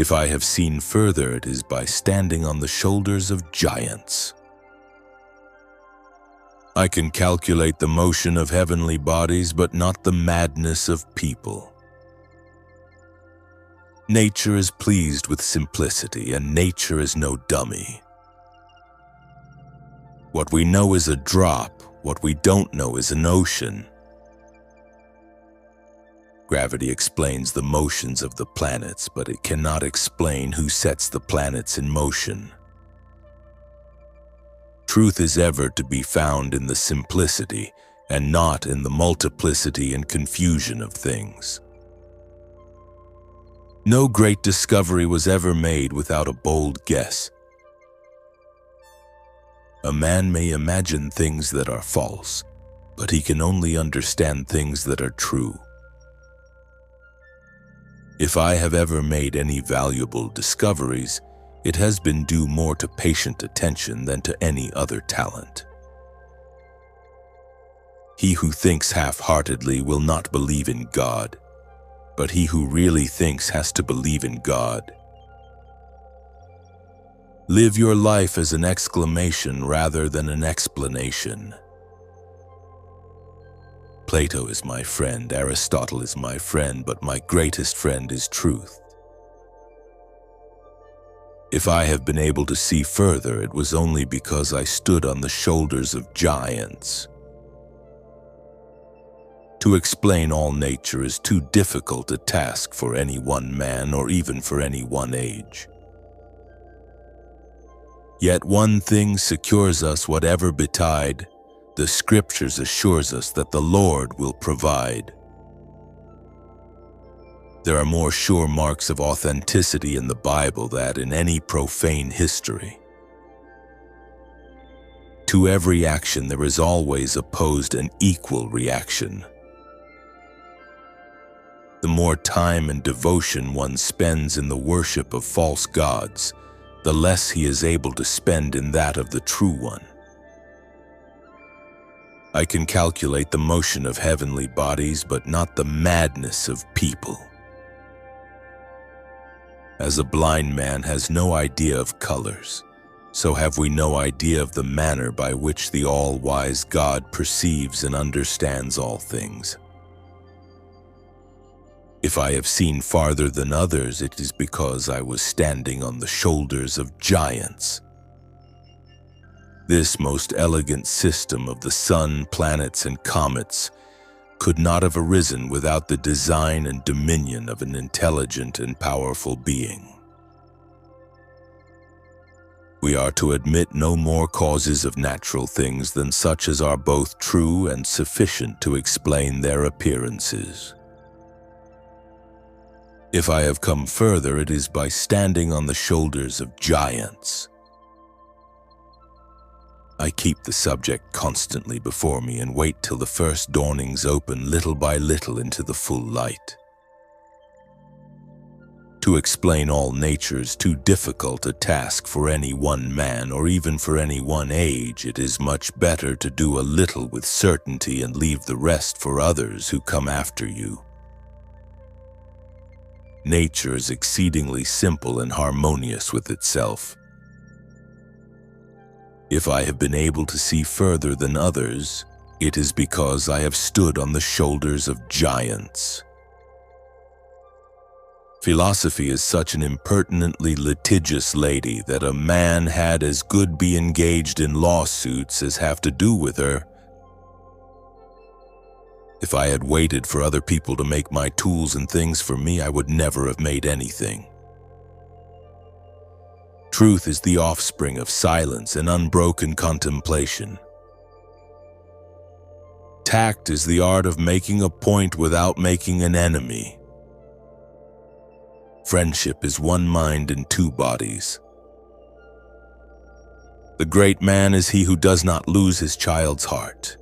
If I have seen further, it is by standing on the shoulders of giants. I can calculate the motion of heavenly bodies, but not the madness of people. Nature is pleased with simplicity, and nature is no dummy. What we know is a drop, what we don't know is an ocean. Gravity explains the motions of the planets, but it cannot explain who sets the planets in motion. Truth is ever to be found in the simplicity, and not in the multiplicity and confusion of things. No great discovery was ever made without a bold guess. A man may imagine things that are false, but he can only understand things that are true. If I have ever made any valuable discoveries, it has been due more to patient attention than to any other talent. He who thinks half-heartedly will not believe in God, but he who really thinks has to believe in God. Live your life as an exclamation rather than an explanation. Plato is my friend, Aristotle is my friend, but my greatest friend is truth. If I have been able to see further, it was only because I stood on the shoulders of giants. To explain all nature is too difficult a task for any one man or even for any one age. Yet one thing secures us whatever betide. The Scriptures assures us that the Lord will provide. There are more sure marks of authenticity in the Bible than in any profane history. To every action there is always opposed an equal reaction. The more time and devotion one spends in the worship of false gods, the less he is able to spend in that of the true one. I can calculate the motion of heavenly bodies, but not the madness of people. As a blind man has no idea of colors, so have we no idea of the manner by which the all-wise God perceives and understands all things. If I have seen farther than others, it is because I was standing on the shoulders of giants. This most elegant system of the sun, planets, and comets could not have arisen without the design and dominion of an intelligent and powerful being. We are to admit no more causes of natural things than such as are both true and sufficient to explain their appearances. If I have come further, it is by standing on the shoulders of giants. I keep the subject constantly before me and wait till the first dawnings open little by little into the full light. To explain all nature is too difficult a task for any one man or even for any one age. It is much better to do a little with certainty and leave the rest for others who come after you. Nature is exceedingly simple and harmonious with itself. If I have been able to see further than others, it is because I have stood on the shoulders of giants. Philosophy is such an impertinently litigious lady that a man had as good be engaged in lawsuits as have to do with her. If I had waited for other people to make my tools and things for me, I would never have made anything. Truth is the offspring of silence and unbroken contemplation. Tact is the art of making a point without making an enemy. Friendship is one mind in two bodies. The great man is he who does not lose his child's heart.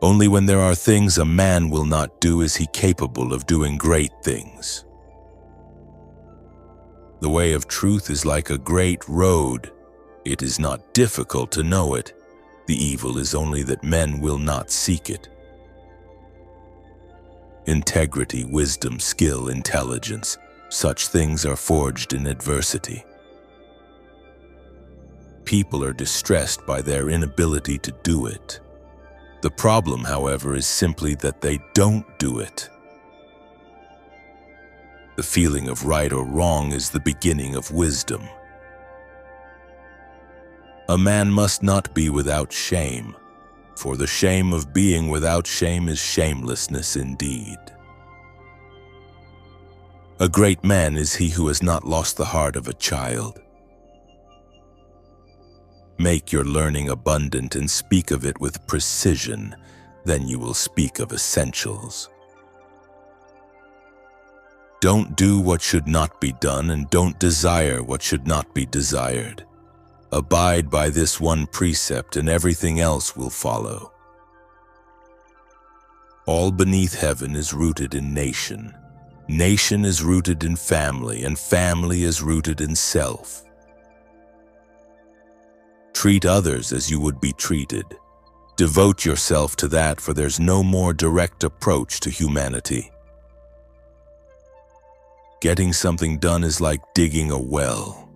Only when there are things a man will not do is he capable of doing great things. The way of truth is like a great road. It is not difficult to know it. The evil is only that men will not seek it. Integrity, wisdom, skill, intelligence, Such things are forged in adversity. People are distressed by their inability to do it. The problem, however, is simply that they don't do it. The feeling of right or wrong is the beginning of wisdom. A man must not be without shame, for the shame of being without shame is shamelessness indeed. A great man is he who has not lost the heart of a child. Make your learning abundant and speak of it with precision, then you will speak of essentials. Don't do what should not be done, and don't desire what should not be desired. Abide by this one precept, and everything else will follow. All beneath heaven is rooted in nation. Nation is rooted in family, and family is rooted in self. Treat others as you would be treated. Devote yourself to that, for there's no more direct approach to humanity. Getting something done is like digging a well.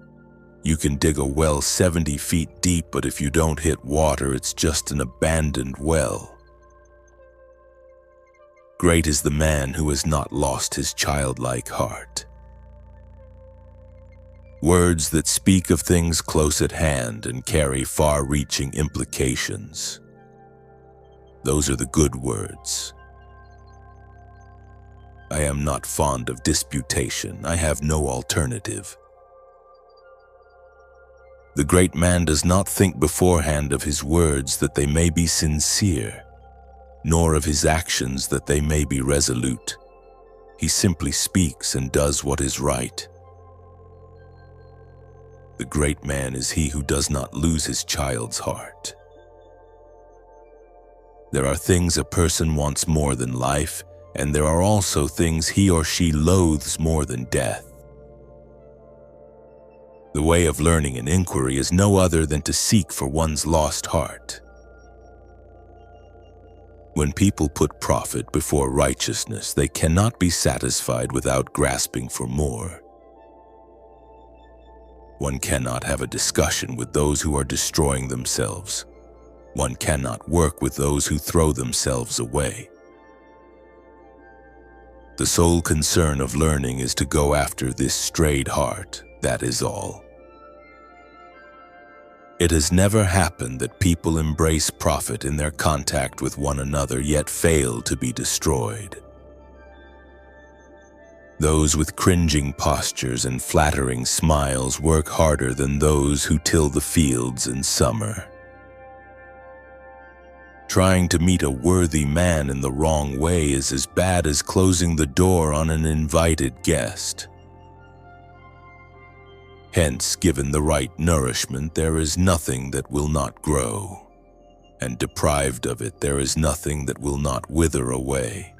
You can dig a well 70 feet deep, but if you don't hit water, it's just an abandoned well. Great is the man who has not lost his childlike heart. Words that speak of things close at hand and carry far-reaching implications. Those are the good words. I am not fond of disputation. I have no alternative. The great man does not think beforehand of his words that they may be sincere, nor of his actions that they may be resolute. He simply speaks and does what is right. The great man is he who does not lose his child's heart. There are things a person wants more than life, and there are also things he or she loathes more than death. The way of learning and inquiry is no other than to seek for one's lost heart. When people put profit before righteousness, they cannot be satisfied without grasping for more. One cannot have a discussion with those who are destroying themselves. One cannot work with those who throw themselves away. The sole concern of learning is to go after this strayed heart, that is all. It has never happened that people embrace profit in their contact with one another, yet fail to be destroyed. Those with cringing postures and flattering smiles work harder than those who till the fields in summer. Trying to meet a worthy man in the wrong way is as bad as closing the door on an invited guest. Hence, given the right nourishment, there is nothing that will not grow, and deprived of it, there is nothing that will not wither away.